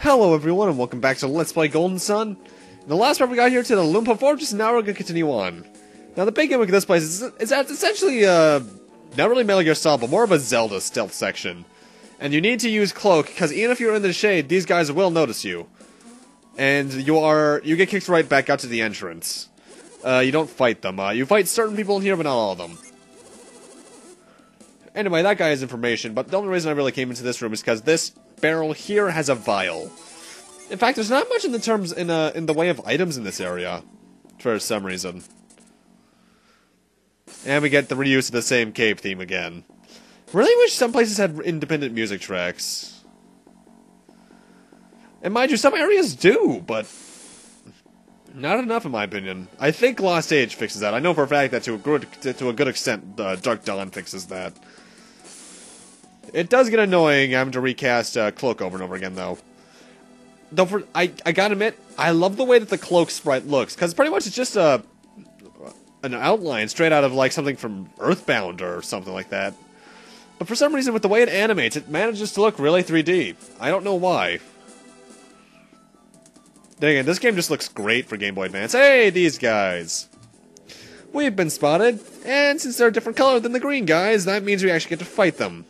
Hello everyone and welcome back to Let's Play Golden Sun. In the last part we got here to the Toadonpa Fortress and now we're going to continue on. Now the big gimmick of this place is that it's essentially not really Metal Gear Solid but more of a Zelda stealth section. And you need to use Cloak because even if you're in the shade these guys will notice you. And you get kicked right back out to the entrance. You don't fight them. You fight certain people in here but not all of them. Anyway, that guy has information, but the only reason I really came into this room is because this barrel here has a vial. In fact, there's not much in the way of items in this area, for some reason. And we get the reuse of the same cave theme again. Really wish some places had independent music tracks. And mind you, some areas do, but not enough in my opinion. I think Lost Age fixes that. I know for a fact that to a good extent, Dark Dawn fixes that. It does get annoying having to recast Cloak over and over again, though. I gotta admit, I love the way that the Cloak sprite looks, because pretty much it's just an outline straight out of like something from Earthbound or something like that. But for some reason, with the way it animates, it manages to look really 3D. I don't know why. Then again, this game just looks great for Game Boy Advance. Hey, these guys! We've been spotted, and since they're a different color than the green guys, that means we actually get to fight them.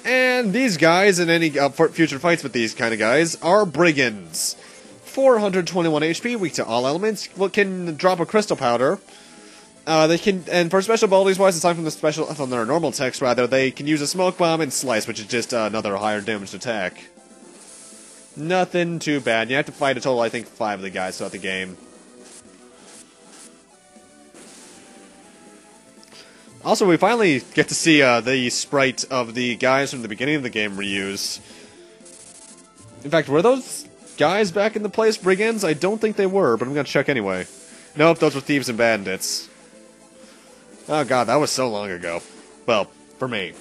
And these guys, and any future fights with these kind of guys, are brigands. 421 HP, weak to all elements, can drop a crystal powder. And for special abilities wise, aside from their normal attacks rather, they can use a smoke bomb and slice, which is just another higher damaged attack. Nothing too bad. You have to fight a total, I think, 5 of the guys throughout the game. Also, we finally get to see the sprite of the guys from the beginning of the game reuse. In fact, were those guys back in the place brigands? I don't think they were, but I'm gonna check anyway. Nope, those were thieves and bandits. Oh god, that was so long ago. Well, for me.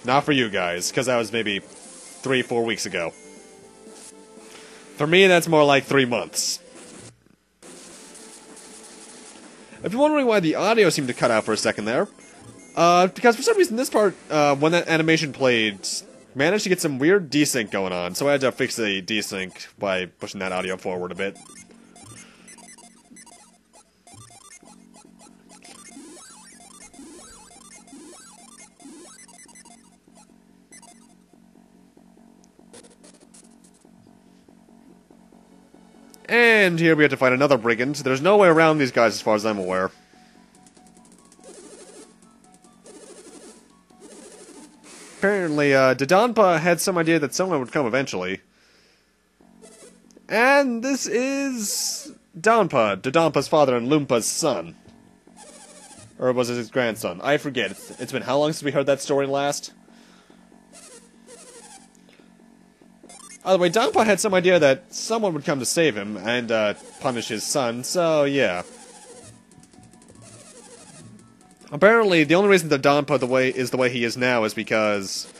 Not for you guys, because that was maybe 3-4 weeks ago. For me, that's more like 3 months. If you're wondering why the audio seemed to cut out for a second there, because for some reason this part, when that animation played, managed to get some weird desync going on, so I had to fix the desync by pushing that audio forward a bit. And here we have to fight another brigand. There's no way around these guys as far as I'm aware. Apparently, Toadonpa had some idea that someone would come eventually. And this is Toadonpa's father and Loompa's son. Or was it his grandson? I forget. It's been how long since we heard that story last? By the way, Toadonpa had some idea that someone would come to save him and punish his son, so yeah. Apparently, the only reason that Toadonpa is the way he is now is because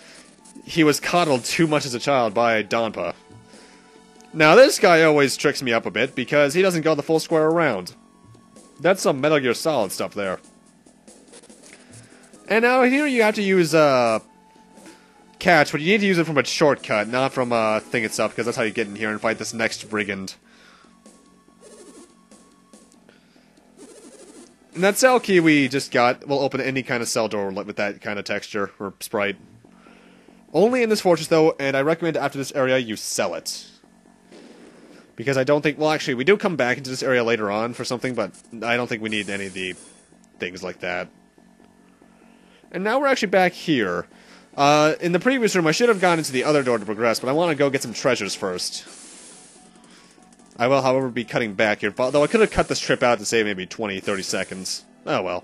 he was coddled too much as a child by Toadonpa. Now, this guy always tricks me up a bit because he doesn't go the full square around. That's some Metal Gear Solid stuff there. And now here you have to use catch, but you need to use it from a shortcut, not from a thing itself, because that's how you get in here and fight this next brigand. And that cell key we just got will open any kind of cell door with that kind of texture, or sprite. Only in this fortress, though, and I recommend after this area you sell it. Because I don't think, well actually, we do come back into this area later on for something, but I don't think we need any of the things like that. And now we're actually back here. In the previous room, I should have gone into the other door to progress, but I want to go get some treasures first. I will, however, be cutting back here, though I could have cut this trip out to save maybe 20-30 seconds. Oh well.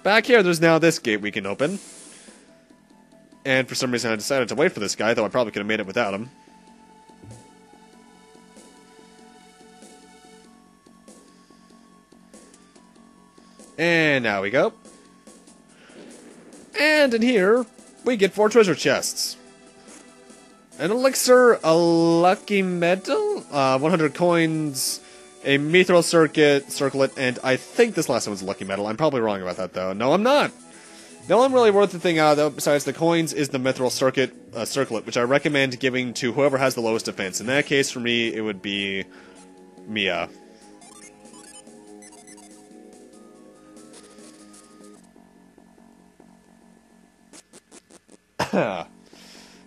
Back here, there's now this gate we can open. And for some reason I decided to wait for this guy, though I probably could have made it without him. And now we go. And in here, we get 4 treasure chests. An elixir, a lucky metal, 100 coins, a mithril circlet, and I think this last one was lucky metal. I'm probably wrong about that, though. No, I'm not! The only really worth the thing out, though, besides the coins, is the mithril circlet, which I recommend giving to whoever has the lowest defense. In that case, for me, it would be Mia.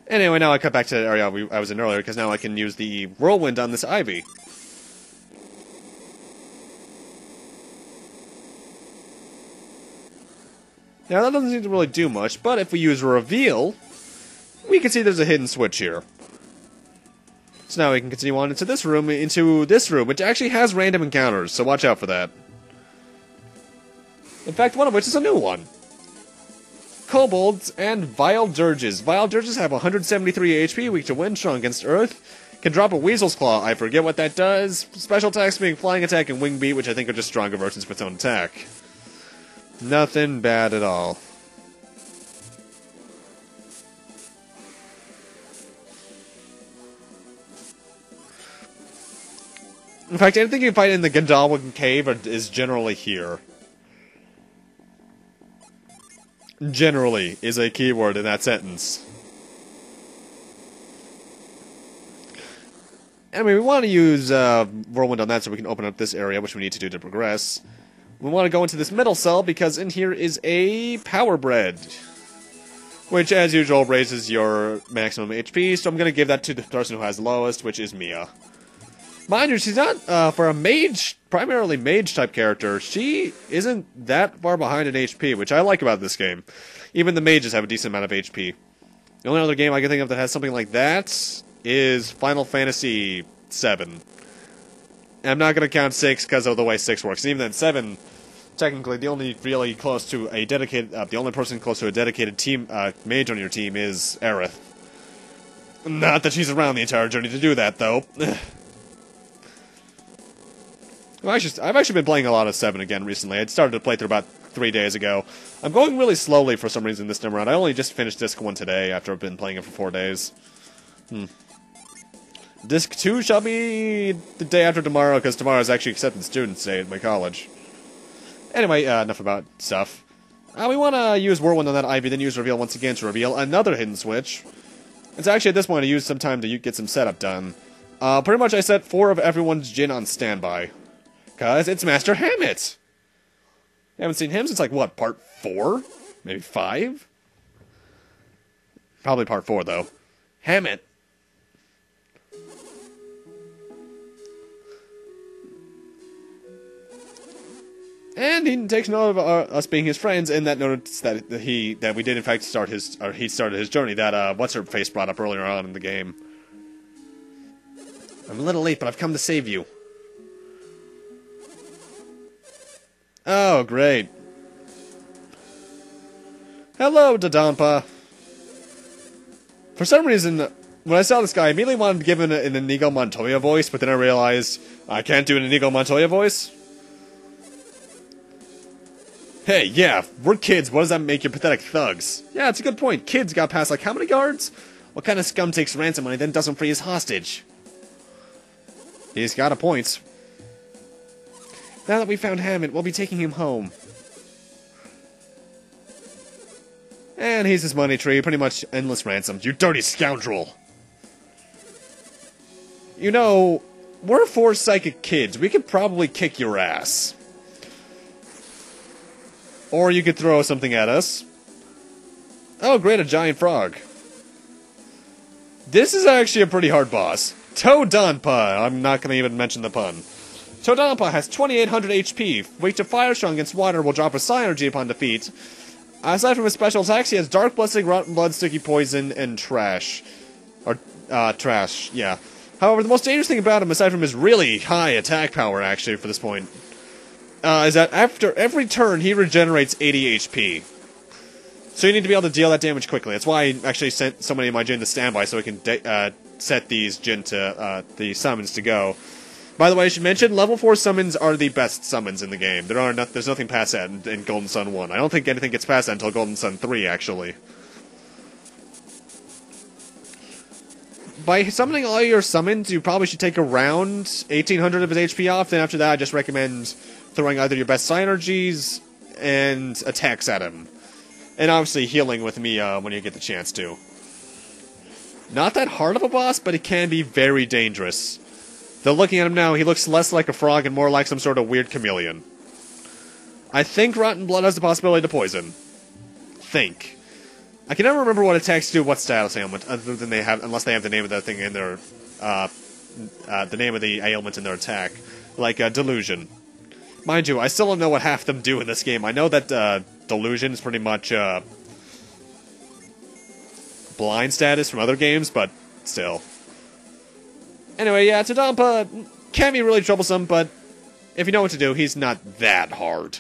Anyway, now I cut back to the area I was in earlier, because now I can use the whirlwind on this ivy. Now, that doesn't seem to really do much, but if we use reveal, we can see there's a hidden switch here. So now we can continue on into this room, which actually has random encounters, so watch out for that. In fact, one of which is a new one. Kobolds and Vile Dirges. Vile Dirges have 173 HP, weak to wind, strong against earth. Can drop a Weasel's Claw, I forget what that does. Special attacks being Flying Attack and Wing Beat, which I think are just stronger versions of its own attack. Nothing bad at all. In fact, anything you find in the Gandalwin Cave is generally here. Generally is a keyword in that sentence. Anyway, we want to use Whirlwind on that so we can open up this area, which we need to do to progress. We want to go into this middle cell because in here is a Power Bread, which, as usual, raises your maximum HP, so I'm going to give that to the person who has the lowest, which is Mia. Mind you, she's not, for a mage, primarily mage-type character, she isn't that far behind in HP, which I like about this game. Even the mages have a decent amount of HP. The only other game I can think of that has something like that is Final Fantasy VII. And I'm not going to count 6 because of the way 6 works. And even then, 7... Technically, the only really close to a dedicated, the only person close to a dedicated team mage on your team is Aerith. Not that she's around the entire journey to do that, though. I've actually been playing a lot of 7 again recently. I started to play through about 3 days ago. I'm going really slowly for some reason this time around. I only just finished Disc 1 today after I've been playing it for 4 days. Disc 2 shall be the day after tomorrow, because tomorrow is actually Acceptance Students Day at my college. Anyway, enough about stuff. We want to use Whirlwind on that Ivy, then use Reveal once again to reveal another hidden switch. It's actually at this point I use some time to get some setup done. Pretty much I set 4 of everyone's Jinn on standby. Because it's Master Hammett! Haven't seen him since, like, what, part 4? Maybe 5? Probably part 4, though. Hammett. And he takes note of us being his friends, and that notice that we did in fact start his, or he started his journey that what's-her-face brought up earlier on in the game. I'm a little late, but I've come to save you. Oh, great. Hello, Toadonpa. For some reason, when I saw this guy, I immediately wanted to give him an Inigo Montoya voice, but then I realized I can't do an Inigo Montoya voice. Hey, yeah, we're kids. What does that make you pathetic thugs? Yeah, it's a good point. Kids got past, like, how many guards? What kind of scum takes ransom money then doesn't free his hostage? He's got a point. Now that we found Hammett, we'll be taking him home. And he's his money tree, pretty much endless ransoms. You dirty scoundrel! You know, we're 4 psychic kids. We could probably kick your ass. Or you could throw something at us. Oh, great, a giant frog. This is actually a pretty hard boss. Toadonpa! I'm not going to even mention the pun. Toadonpa has 2800 HP. Weak to fire, strong against water, will drop a psi energy upon defeat. Aside from his special attacks, he has Dark Blessing, Rotten Blood, Sticky Poison, and Trash. Or, Trash, yeah. However, the most dangerous thing about him, aside from his really high attack power, actually, for this point, is that after every turn, he regenerates 80 HP. So you need to be able to deal that damage quickly. That's why I actually sent so many of my Jinn to standby, so we can set these Jinn to, the summons to go. By the way, I should mention, level 4 summons are the best summons in the game. There's nothing past that in Golden Sun 1. I don't think anything gets past that until Golden Sun 3, actually. by summoning all your summons, you probably should take around 1800 of his HP off. Then after that, I just recommend throwing either your best synergies and attacks at him. And obviously healing with me when you get the chance to. Not that hard of a boss, but it can be very dangerous. Though looking at him now, he looks less like a frog and more like some sort of weird chameleon. I think Rotten Blood has the possibility to poison. Think. I can never remember what attacks do what status ailment, other than unless they have the name of that thing in their, the name of the ailment in their attack. Like, Delusion. Mind you, I still don't know what half of them do in this game. I know that, Delusion is pretty much, blind status from other games, but still. Anyway, yeah, Toadonpa can be really troublesome, but if you know what to do, he's not that hard.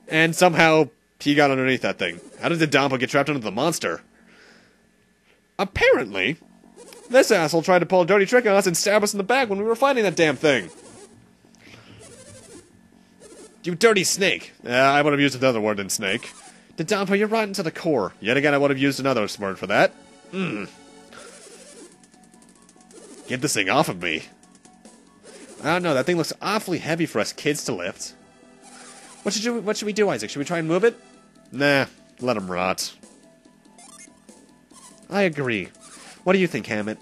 And somehow, he got underneath that thing. How did Toadonpa get trapped under the monster? Apparently, this asshole tried to pull a dirty trick on us and stab us in the back when we were fighting that damn thing. You dirty snake. I would have used another word than snake. Toadonpa, you're rotten to the core. Yet again, I would have used another word for that. Get this thing off of me. I don't know, that thing looks awfully heavy for us kids to lift. What should we do, Isaac? Should we try and move it? Nah, let him rot. I agree. What do you think, Hammett?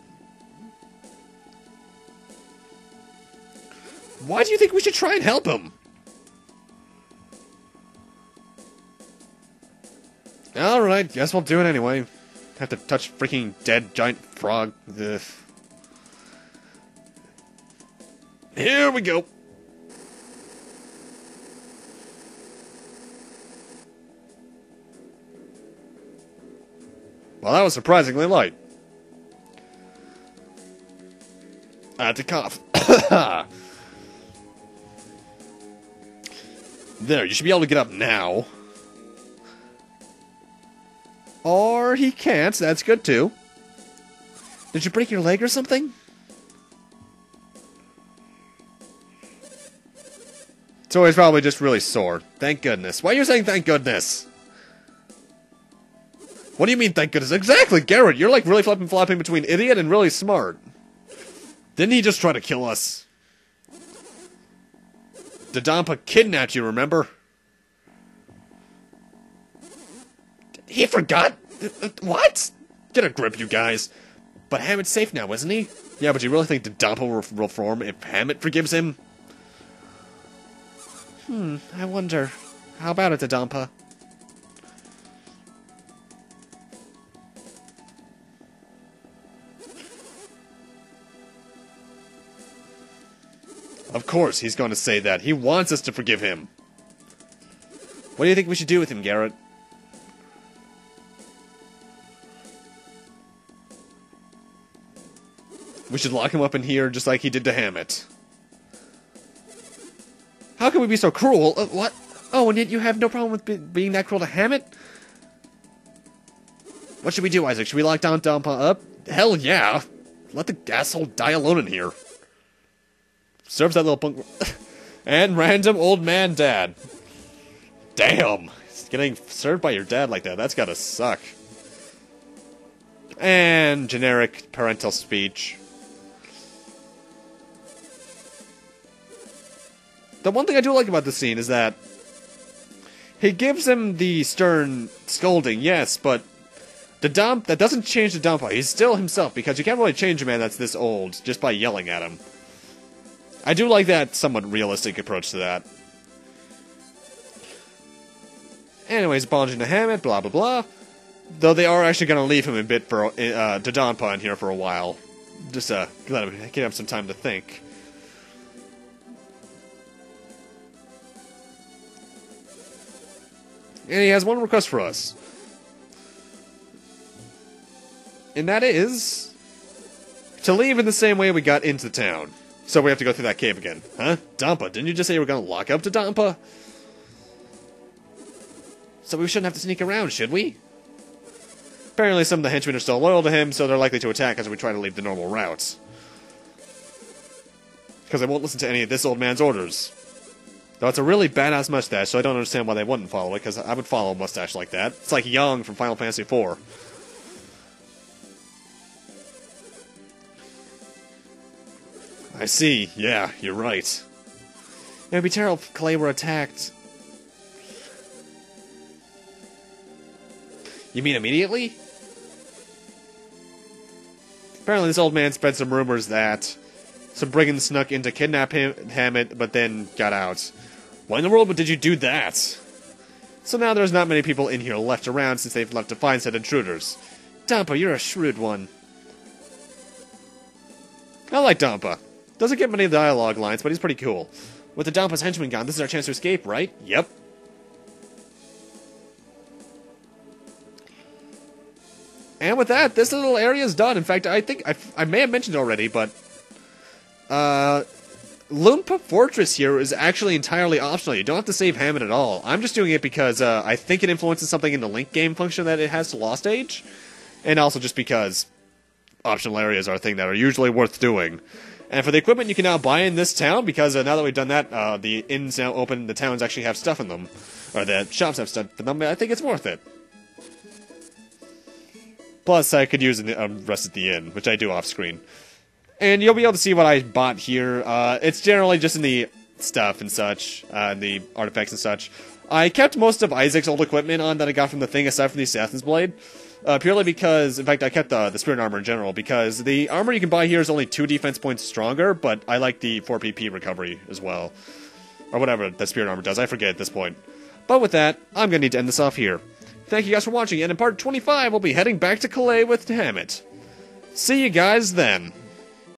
Why do you think we should try and help him? Alright, guess we'll do it anyway. Have to touch freaking dead giant frog. Ugh. Here we go. Well, that was surprisingly light. I had to cough. There, you should be able to get up now. Or he can't, that's good too. Did you break your leg or something? So he's probably just really sore. Thank goodness. Why are you saying thank goodness? What do you mean thank goodness? Exactly, Garrett, you're like really flopping between idiot and really smart. Didn't he just try to kill us? Toadonpa kidnapped you, remember? He forgot? What? Get a grip, you guys. But Hammett's safe now, isn't he? Yeah, but you really think Toadonpa will reform if Hammett forgives him? I wonder. How about it, Toadonpa? Of course, he's going to say that. He wants us to forgive him. What do you think we should do with him, Garrett? We should lock him up in here just like he did to Hammett. How can we be so cruel? What? Oh, and yet you have no problem with being that cruel to Hammett? What should we do, Isaac? Should we lock down Toadonpa up? Hell yeah! Let the asshole die alone in here. Serves that little punk... And random old man dad. Damn! Getting served by your dad like that, that's gotta suck. And generic parental speech. The one thing I do like about this scene is that he gives him the stern scolding, yes, but that doesn't change Toadonpa. He's still himself, because you can't really change a man that's this old just by yelling at him. I do like that somewhat realistic approach to that. Anyways, apologizing to Hammett, blah blah blah. Though they are actually going to leave him a bit for Toadonpa in here for a while. Just let him give him some time to think. And he has one request for us. And that is to leave in the same way we got into town. So we have to go through that cave again. Huh? Toadonpa, didn't you just say you were going to lock up Toadonpa? So we shouldn't have to sneak around, should we? Apparently some of the henchmen are still loyal to him, so they're likely to attack as we try to leave the normal routes. Because they won't listen to any of this old man's orders. Though it's a really badass mustache, so I don't understand why they wouldn't follow it, because I would follow a mustache like that. It's like Young from Final Fantasy IV. I see. Yeah, you're right. It would be terrible if Clay were attacked. You mean immediately? Apparently this old man spread some rumors that some brigands snuck in to kidnap him, Hammett, but then got out. Why in the world did you do that? So now there's not many people in here left around since they've left to find said intruders. Toadonpa, you're a shrewd one. I like Toadonpa. Doesn't get many dialogue lines, but he's pretty cool. With the Toadonpa's henchmen gone, this is our chance to escape, right? Yep. And with that, this little area is done. In fact, I think I may have mentioned it already, but Toadonpa Fortress here is actually entirely optional. You don't have to save Hammett at all. I'm just doing it because I think it influences something in the Link game function that it has to Lost Age, and also just because optional areas are a thing that are usually worth doing. And for the equipment you can now buy in this town, because now that we've done that, the inns now open, the towns actually have stuff in them, or the shops have stuff in them. I think it's worth it. Plus, I could use the rest at the inn, which I do off-screen. And you'll be able to see what I bought here. It's generally just in the stuff and such, the artifacts and such. I kept most of Isaac's old equipment on that I got from the thing, aside from the Assassin's Blade. Purely because, in fact, I kept the Spirit Armor in general, because the armor you can buy here is only 2 defense points stronger, but I like the 4 PP recovery as well. Or whatever the Spirit Armor does, I forget at this point. But with that, I'm going to need to end this off here. Thank you guys for watching, and in part 25, we'll be heading back to Calais with Hammett. See you guys then.